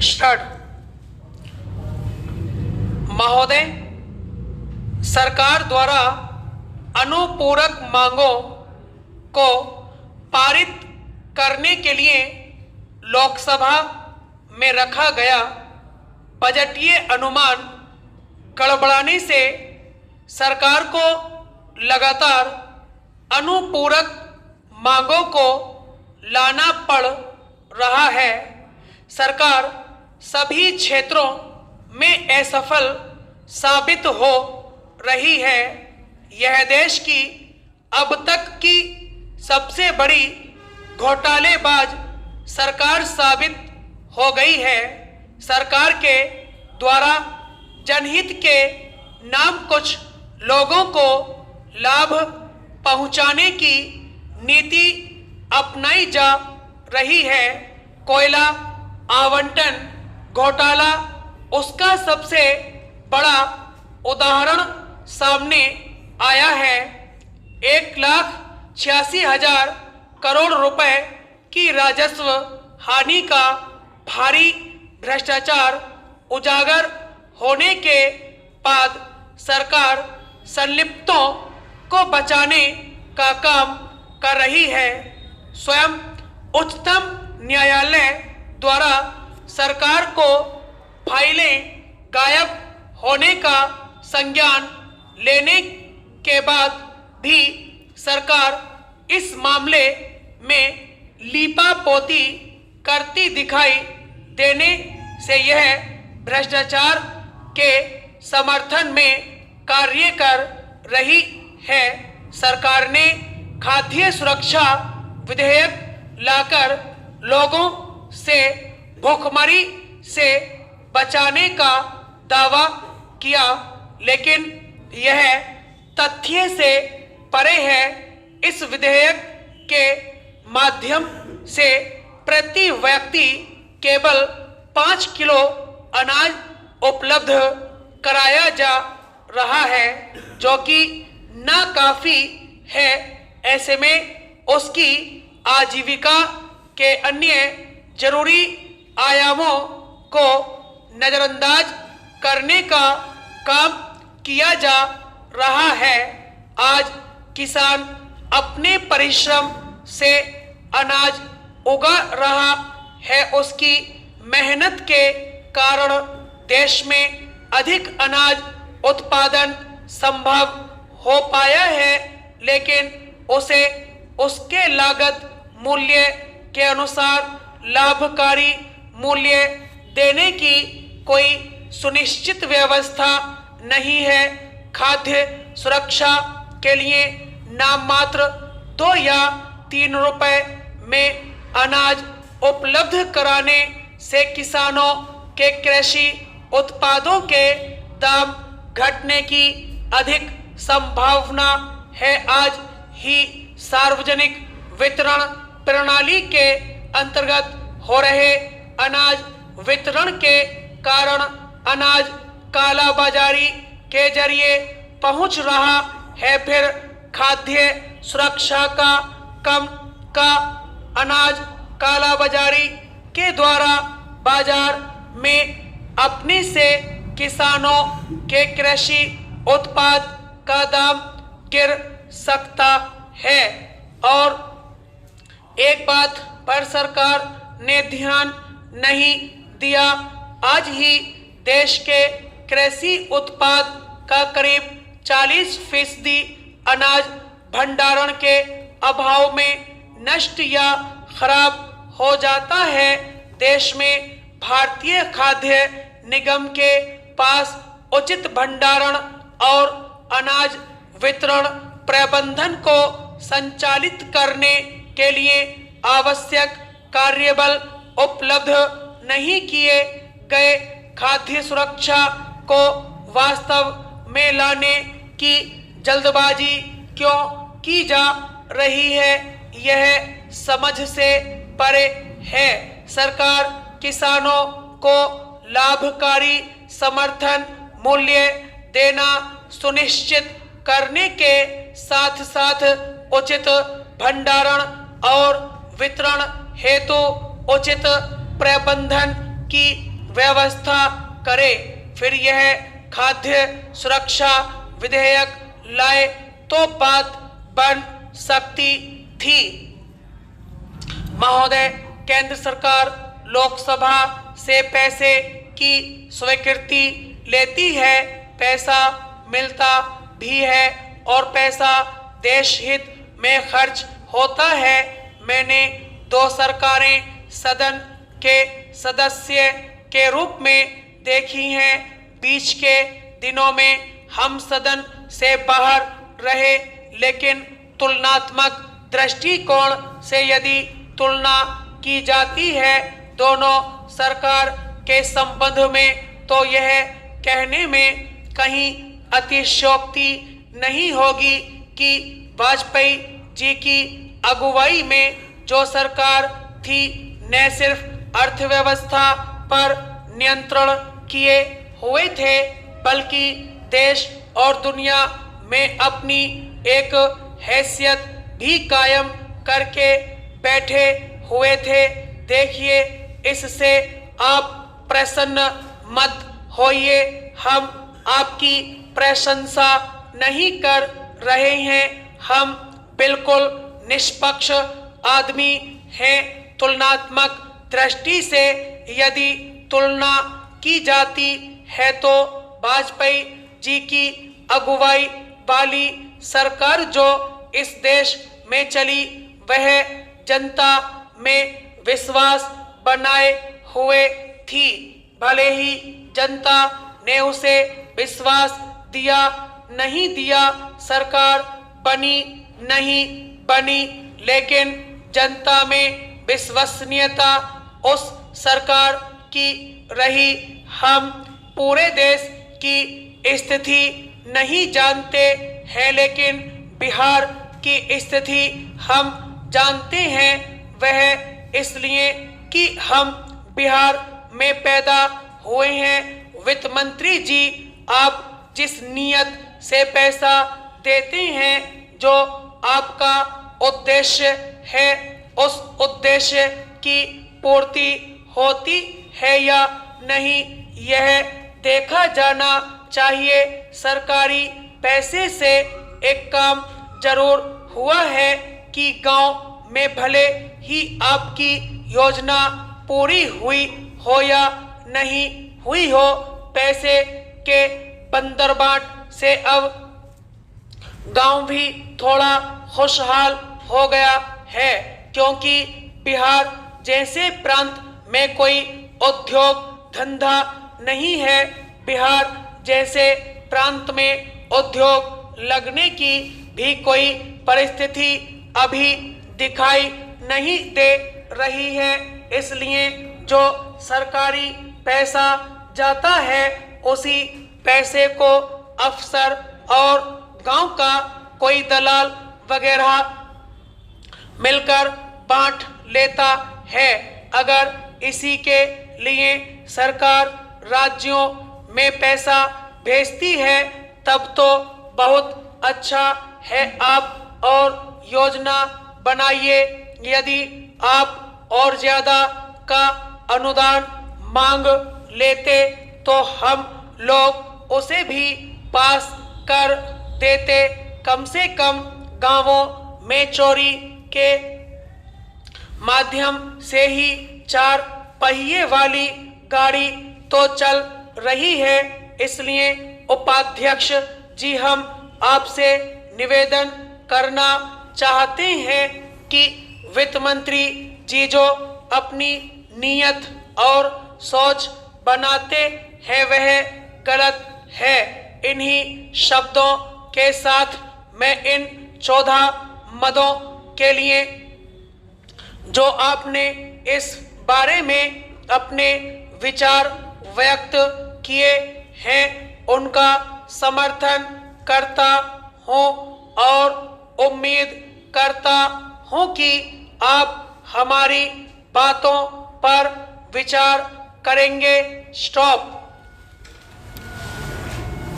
Start. महोदय, सरकार द्वारा अनुपूरक मांगों को पारित करने के लिए लोकसभा में रखा गया बजटीय अनुमान गड़बड़ाने से सरकार को लगातार अनुपूरक मांगों को लाना पड़ रहा है। सरकार सभी क्षेत्रों में असफल साबित हो रही है। यह देश की अब तक की सबसे बड़ी घोटालेबाज सरकार साबित हो गई है। सरकार के द्वारा जनहित के नाम कुछ लोगों को लाभ पहुंचाने की नीति अपनाई जा रही है। कोयला आवंटन घोटाला उसका सबसे बड़ा उदाहरण सामने आया है। 1,86,000 करोड़ रुपए की राजस्व हानि का भारी भ्रष्टाचार उजागर होने के बाद सरकार संलिप्तों को बचाने का काम कर रही है। स्वयं उच्चतम न्यायालय द्वारा सरकार को फाइलें गायब होने का संज्ञान लेने के बाद भी सरकार इस मामले में लीपापोती करती दिखाई देने से यह भ्रष्टाचार के समर्थन में कार्य कर रही है। सरकार ने खाद्य सुरक्षा विधेयक लाकर लोगों से भूखमरी से बचाने का दावा किया, लेकिन यह तथ्य से परे है। इस विधेयक के माध्यम से प्रति व्यक्ति केवल 5 किलो अनाज उपलब्ध कराया जा रहा है, जो कि ना काफी है। ऐसे में उसकी आजीविका के अन्य जरूरी आयामों को नजरअंदाज करने का काम किया जा रहा है। आज किसान अपने परिश्रम से अनाज उगा रहा है। उसकी मेहनत के कारण देश में अधिक अनाज उत्पादन संभव हो पाया है, लेकिन उसे उसके लागत मूल्य के अनुसार लाभकारी मूल्य देने की कोई सुनिश्चित व्यवस्था नहीं है। खाद्य सुरक्षा के लिए नाम मात्र 2 या 3 रुपए में अनाज उपलब्ध कराने से किसानों के कृषि उत्पादों के दाम घटने की अधिक संभावना है। आज ही सार्वजनिक वितरण प्रणाली के अंतर्गत हो रहे अनाज वितरण के कारण अनाज कालाबाजारी के जरिए पहुंच रहा है। फिर खाद्य सुरक्षा का कम का अनाज कालाबाजारी के द्वारा बाजार में अपने से किसानों के कृषि उत्पाद का दाम गिर सकता है। और एक बात पर सरकार ने ध्यान नहीं दिया। आज ही देश के कृषि उत्पाद का करीब 40% अनाज भंडारण के अभाव में नष्ट या खराब हो जाता है। देश में भारतीय खाद्य निगम के पास उचित भंडारण और अनाज वितरण प्रबंधन को संचालित करने के लिए आवश्यक कार्यबल उपलब्ध नहीं किए गए। खाद्य सुरक्षा को वास्तव में लाने की जल्दबाजी क्यों की जा रही है, यह समझ से परे है। सरकार किसानों को लाभकारी समर्थन मूल्य देना सुनिश्चित करने के साथ साथ उचित भंडारण और वितरण हेतु उचित प्रबंधन की व्यवस्था करे, फिर यह खाद्य सुरक्षा विधेयक लाए तो बात बन सकती थी। महोदय, केंद्र सरकार लोकसभा से पैसे की स्वीकृति लेती है, पैसा मिलता भी है और पैसा देश हित में खर्च होता है। मैंने 2 सरकारें सदन के सदस्य के रूप में देखी हैं। बीच के दिनों में हम सदन से बाहर रहे, लेकिन तुलनात्मक दृष्टिकोण से यदि तुलना की जाती है दोनों सरकार के संबंध में, तो यह कहने में कहीं अतिशयोक्ति नहीं होगी कि वाजपेयी जी की अगुवाई में जो सरकार थी न सिर्फ अर्थव्यवस्था पर नियंत्रण किए हुए थे, बल्कि देश और दुनिया में अपनी एक हैसियत भी कायम करके बैठे हुए थे। देखिए, इससे आप प्रसन्न मत होइए, हम आपकी प्रशंसा नहीं कर रहे हैं, हम बिल्कुल निष्पक्ष आदमी हैं। तुलनात्मक दृष्टि से यदि तुलना की जाती है तो वाजपेयी जी की अगुवाई वाली सरकार जो इस देश में चली, वह जनता में विश्वास बनाए हुए थी। भले ही जनता ने उसे विश्वास दिया नहीं दिया, सरकार बनी नहीं बनी, लेकिन जनता में विश्वसनीयता उस सरकार की रही। हम पूरे देश की स्थिति नहीं जानते हैं, लेकिन बिहार की स्थिति हम जानते हैं। वह इसलिए कि हम बिहार में पैदा हुए हैं। वित्त मंत्री जी, आप जिस नीयत से पैसा देते हैं, जो आपका उद्देश्य है, उस उद्देश्य की पूर्ति होती है या नहीं, यह देखा जाना चाहिए। सरकारी पैसे से एक काम जरूर हुआ है कि गांव में भले ही आपकी योजना पूरी हुई हो या नहीं हुई हो, पैसे के बंदरबाट से अब गांव भी थोड़ा खुशहाल हो गया है, क्योंकि बिहार जैसे प्रांत में कोई उद्योग धंधा नहीं है। बिहार जैसे प्रांत में उद्योग लगने की भी कोई परिस्थिति अभी दिखाई नहीं दे रही है। इसलिए जो सरकारी पैसा जाता है, उसी पैसे को अफसर और गांव का कोई दलाल वगैरह मिलकर बांट लेता है। अगर इसी के लिए सरकार राज्यों में पैसा भेजती है, तब तो बहुत अच्छा है। आप और योजना बनाइए। यदि आप और ज्यादा का अनुदान मांग लेते तो हम लोग उसे भी पास कर देते। कम से कम गांवों में चोरी के माध्यम से ही 4 पहिए वाली गाड़ी तो चल रही है। इसलिए उपाध्यक्ष जी, हम आपसे निवेदन करना चाहते हैं कि वित्त मंत्री जी जो अपनी नीयत और सोच बनाते हैं वह गलत है। इन्हीं शब्दों के साथ मैं इन 14 मदों के लिए जो आपने इस बारे में अपने विचार व्यक्त किए हैं उनका समर्थन करता हूं और उम्मीद करता हूं कि आप हमारी बातों पर विचार करेंगे। स्टॉप।